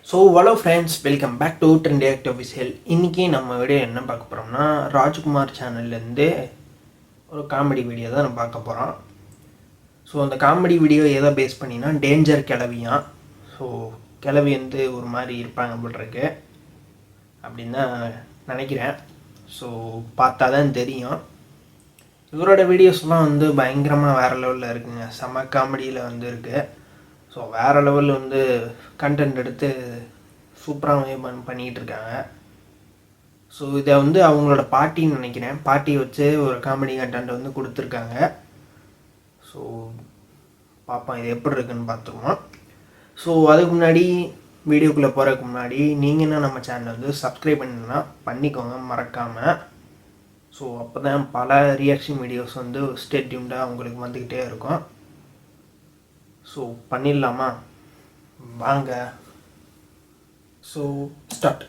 So hello friends, welcome back to Trend Act Official. இன்றைக்கி நம்ம video என்ன பார்க்க போகிறோம்னா, ராஜ்குமார் சேனல்லேருந்து ஒரு காமெடி வீடியோ தான் நம்ம பார்க்க போகிறோம். ஸோ அந்த காமெடி வீடியோ எதை பேஸ் பண்ணினா டேஞ்சர் கிளவியான். ஸோ கிளவி வந்து ஒரு மாதிரி இருப்பாங்க போல்ருக்கு அப்படின்னு தான் நினைக்கிறேன். ஸோ பார்த்தா தான் தெரியும். இவரோட வீடியோஸ்லாம் வந்து பயங்கரமாக வேறு லெவலில் இருக்குங்க. செம காமெடியில் வந்து இருக்குது. ஸோ வேறு லெவலில் வந்து கண்டென்ட் எடுத்து சூப்பராக பண்ணிகிட்டு இருக்காங்க. ஸோ இதை வந்து அவங்களோட பாட்டின்னு நினைக்கிறேன். பாட்டியை வச்சு ஒரு காமெடி கண்டென்ட் வந்து கொடுத்துருக்காங்க. ஸோ பார்ப்போம் இது எப்படி இருக்குன்னு பார்த்துருவோம். ஸோ அதுக்கு முன்னாடி வீடியோக்குள்ளே போகிறதுக்கு முன்னாடி நீங்கள் என்ன நம்ம சேனலை வந்து சப்ஸ்கிரைப் பண்ணணும்னா பண்ணிக்கோங்க மறக்காமல். ஸோ அப்போ தான் பல ரியாக்ஷன் வீடியோஸ் வந்து ஸ்டே டியூன்டாக உங்களுக்கு வந்துக்கிட்டே இருக்கும். ஸோ பண்ணிடலாமா? வாங்க. So start.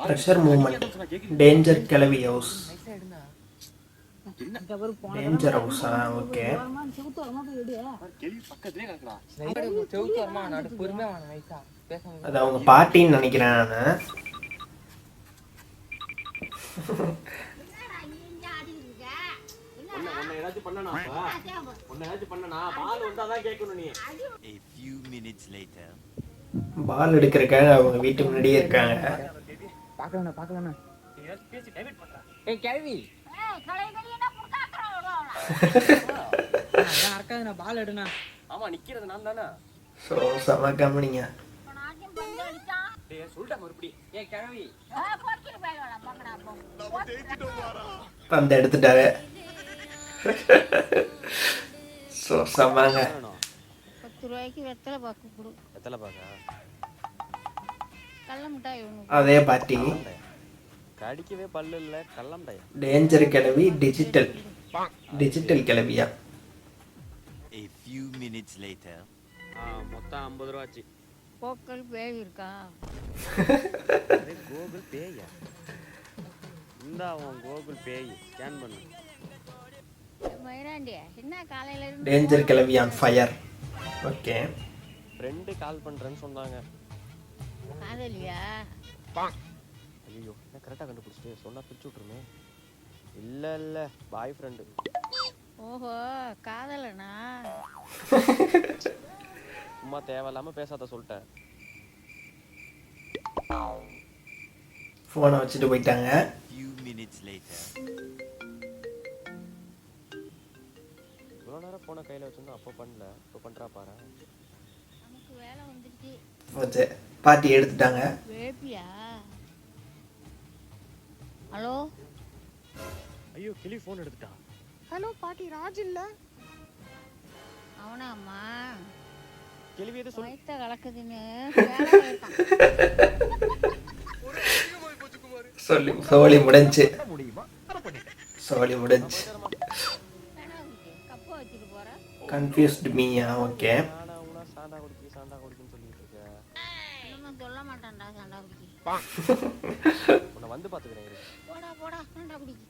Pressure movement. Danger கிளவி ஹவுஸ். டேஞ்சர் ஹவுஸா? ஓகே. அது அவங்க பாட்டின்னு நினைக்கிறேன் நான். பால் எடுக்கிறக்காக அவங்க வீட்டு முன்னாடியே இருக்காங்க. ஸோ செம கம்பெனிங்க. பந்த எடுத்துட்டாரு. ஸோ செம்மாங்க. 10 ரூபாய்க்கு வெத்தலை பாக்கு கொடு. வெத்தலை பாக்கா? கள்ள மிட்டாய் ஒன்று. அதே பாட்டி. கடிக்கவே பல்லு இல்லை, கள்ள மிட்டாய். டேஞ்சர் கிளவி டிஜிட்டல். டிஜிட்டல் கிளவியா? A few minutes later. மொத்தம் 50 ரூபா ஆச்சு. போக்கல் பேய் இருக்கா? கூகுள் பேயா? இந்த அவன் கூகுள் பேய் ஸ்கேன் பண்ணு. மயிராண்டி என்ன காலையில இருந்து டேஞ்சர் கிளவி on fire. Okay. Friend call பண்றேன்னு சொன்னாங்க. காதலியா? ஐயோ, நான் கரெக்டாக கண்டுபிடிச்சிட்டு சொன்னா பிரிச்சு விட்டுருமே. இல்லை இல்லை, பாய் ஃப்ரெண்டு. ஓஹோ, காதலனா? சும்மா தேவையில்லாம பேசாத சொல்லிட்டேன். ஃபோனை வச்சுட்டு போயிட்டாங்க. Few minutes later. இவ்வளோ நேரம் ஃபோனை கையில் வச்சிருந்தோம், அப்போ பண்ணல, இப்போ பண்ணுறா பாரு. நமக்கு வேலை வந்துடுச்சு. ஓகே, பாட்டி எடுத்துட்டாங்க. வேப்பியா? ஹலோ. ஐயோ, கிளி ஃபோன் எடுத்துட்டா. ஹலோ பாட்டி, ராஜ் இல்ல? அவனாம்மா. கேள்வி எது சொல்லு. வயித்த கலக்குதுன்னு வேலை போயிட்டான். சோழி முடிஞ்சு. சோழி முடிஞ்சு. கப்ப வச்சுட்டு போற. கன்ஃபியூஸ்ட் மீயா? ஓகே. சாண்டா குடிக்குன்னு சொல்லிட்டு இருக்கேன். இன்னும் சொல்ல மாட்டான்டா சாண்டா குடிக்கி. உன்னை வந்து பார்த்துக்கிறேன். போடா போடா சாண்டா குடிக்கி.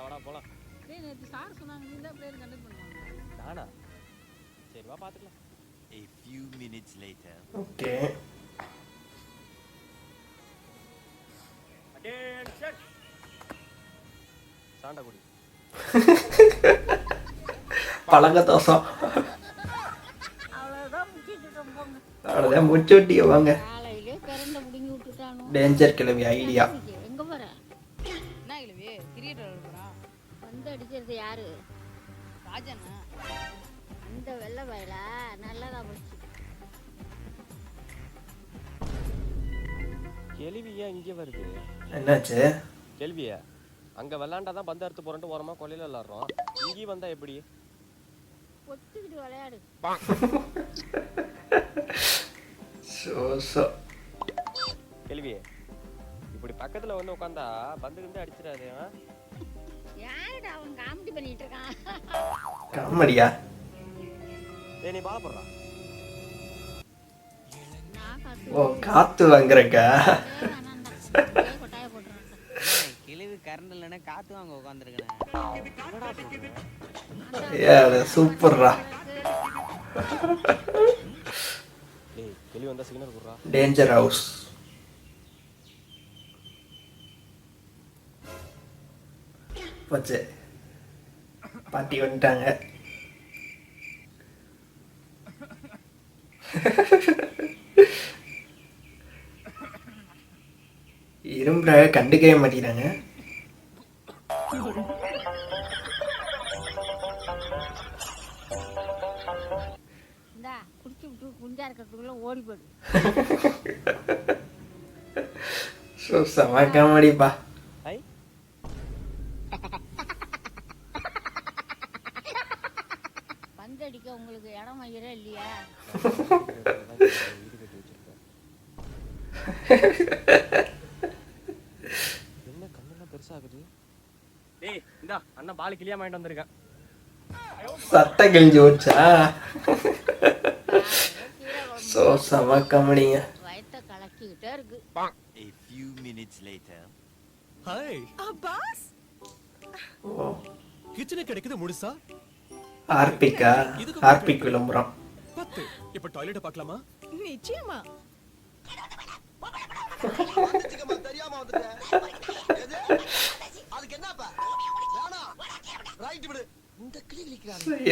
வாடா போலாம். டேய், நேத்து சார் சொன்னாங்க நீ தான் பிளேயர் கண்டக்ட் பண்ணுவாங்க. நானா? சரி வா பார்த்துக்கலாம். A few minutes later. Okay. Attention. Santa குடி. பழங்க தோசம். அவ்வளவுதான் முடிச்சிட்டு போங்க. அவ்வளோதான் முடிச்சு விட்டிய வாங்க. காலையிலே கரண்ட முடிங்கி விட்டுட்டானோ. டேஞ்சர் கிளவி ஐடியா. எங்க போற? என்ன கிழவி கிரியேட்டர் எழுதுறா? வந்து அடிக்கிறது யாரு? ராஜனா? அந்த வெள்ளை வயலா? நல்லதா போச்சு. கேள்வி ஏன் இங்கே வருது? என்னாச்சு? கேள்வியா? அங்கே விளாண்டாதான் பந்து அறுத்து போறேன்ட்டு ஓரமாக கொல்லையில் விளாட்றோம். இங்கேயும் வந்தா எப்படி? ஒத்துக்கிட்டு விளையாடு. கேள்வியே, இப்படி பக்கத்தில் வந்து உட்காந்தா பந்து கிண்டு அடிச்சிடாது. யாருடா அவன் காமெடி பண்ணிட்டு இருக்கான்? காமெடியா? நீ பால போடுறா. ஓ, காத்து வாங்குறக்கா? கொட்டாய போட்டுறான். கிழவி கரண்ட் இல்லைன்னா காத்து வாங்க உட்காந்துருக்கேன். சூப்பர்ரா. டேய் கிளி வந்தா சிக்னல் குடுறா. Danger house. போச்சு, பாட்டி வந்துட்டாங்க. இரும்புறாக கண்டுக்கவே மாட்டேங்கிறாங்க. இந்தா குடிச்சு விட்டு குஞ்சா இருக்கிறதுக்குள்ள ஓடி போடு. ஸோ செம காமெடிப்பா. ஐ பந்தடிக்க உங்களுக்கு இடம் வைக்கிறே இல்லையா? வீடு கட்டி வச்சிருக்கேன். என்ன கண்ணெல்லாம் பெருசாகுது? டேய் இந்தா அண்ணன் பால் கிளியா வாங்கிட்டு வந்திருக்கேன். சட்டை கிழிஞ்சு போச்சா? ஸோ செம காமெடிங்க. வயத்தை கலக்கிக்கிட்டே இருக்கு. A few minutes later. Hi Abbas ஓ, கிச்சனுக்கு கிடைக்குது முழுசா ஹார்பிக்கா? ஹார்பிக் விளம்பரம். 10. இப்ப டாய்லெட் பார்க்கலாமா? நிச்சயமா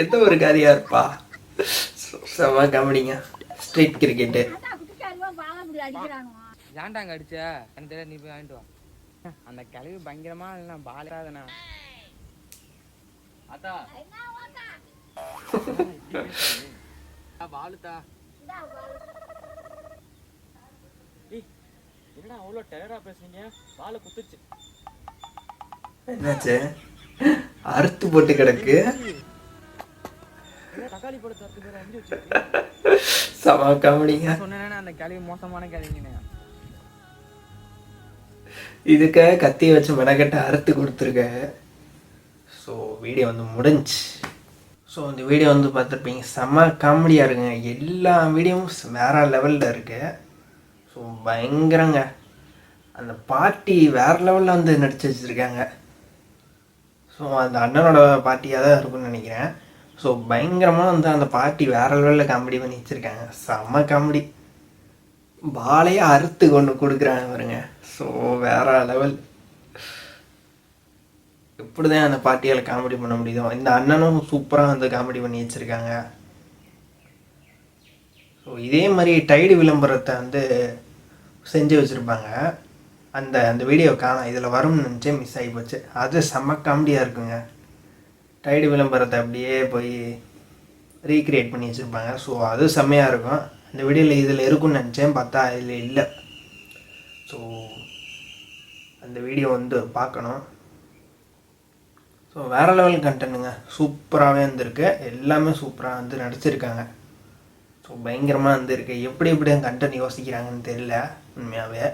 எந்த ஒரு காரியா இருப்பா. செம காமெடிங்க. Street cricket. அடிக்கிறானுவா. ஏன்டாங்க அடிச்ச எனக்கு தெரியாது, நீ போய் வாங்கிட்டு வா. அந்த கிளவி பயங்கரமா இல்லைண்ணா பாலாதண்ணா. அத்தா பாலுத்தா. என்னடா அவ்வளோ டெரரா பேசுறீங்க? பாலு குத்துச்சு. என்னாச்சு? அறுத்து போட்டு கிடக்கு. தக்காளி பழத்தை அறுத்து பேர் அஞ்சு வச்சிருக்கீங்க. செம காமெடிங்க. சொன்னேன்னா அந்த கிளவி மோசமான கிளவிங்கண்ணே. இதுக்காக கத்தியை வச்சு மெனக்கட்ட அறுத்து கொடுத்துருக்க. ஸோ வீடியோ வந்து முடிஞ்சு. ஸோ இந்த வீடியோ வந்து பார்த்துருப்பீங்க. செம்ம காமெடியாக இருக்குங்க. எல்லா வீடியோவும் வேறு லெவலில் இருக்கு. ஸோ பயங்கரங்க. அந்த பாட்டி வேறு லெவலில் வந்து நடிச்சு வச்சுருக்காங்க. ஸோ அந்த அண்ணனோட பாட்டியாக தான் இருக்குன்னு நினைக்கிறேன். ஸோ பயங்கரமாக வந்து அந்த பாட்டி வேறு லெவலில் காமெடி பண்ணி வச்சுருக்காங்க. செம்ம காமெடி. பாலையே அறுத்து கொண்டு கொடுக்குறாங்க பாருங்க. ஸோ வேற லெவல். எப்படி தான் அந்த பாட்டியால் காமெடி பண்ண முடியுதோ, இந்த அண்ணனும் சூப்பராக வந்து காமெடி பண்ணி வச்சுருக்காங்க. ஸோ இதே மாதிரி டைடு விளம்பரத்தை வந்து செஞ்சு வச்சுருப்பாங்க. அந்த அந்த வீடியோ காணோம், இதில் வரும்னு நினச்சே மிஸ் ஆகி போச்சு. அது செம்ம காமெடியாக இருக்குங்க. டைடு விளம்பரத்தை அப்படியே போய் ரீக்ரியேட் பண்ணி வச்சுருப்பாங்க. ஸோ அது செம்மையாக இருக்கும். இந்த வீடியோவில் இதில் இருக்குன்னு நினச்சேன், பார்த்தா இதில் இல்லை. ஸோ அந்த வீடியோ வந்து பார்க்கணும். ஸோ வேறு லெவல் கண்டென்ட்டுங்க. சூப்பராகவே இருந்திருக்கு. எல்லாமே சூப்பராக வந்து நடிச்சிருக்காங்க. ஸோ பயங்கரமாக இருந்திருக்கு. எப்படி கண்டென்ட் யோசிக்கிறாங்கன்னு தெரியல உண்மையாகவே.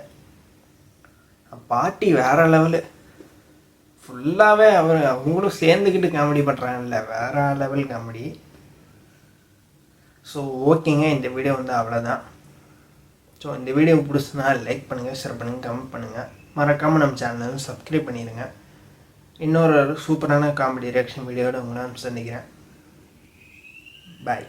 பாட்டி வேறு லெவலு. ஃபுல்லாகவே அவங்களும் சேர்ந்துக்கிட்டு காமெடி பண்ணுறாங்கல்ல, வேறு லெவல் காமெடி. ஸோ ஓகேங்க, இந்த வீடியோ வந்து அவ்வளோதான். ஸோ இந்த வீடியோ பிடிச்சுன்னா லைக் பண்ணுங்கள், ஷேர் பண்ணுங்கள், கமெண்ட் பண்ணுங்கள். மறக்காமல் நம்ம சேனலை வந்து சப்ஸ்கிரைப் பண்ணிடுங்க. இன்னொரு சூப்பரான காமெடி ரியாக்ஷன் வீடியோட உங்களை நான் சந்திக்கிறேன். பாய்.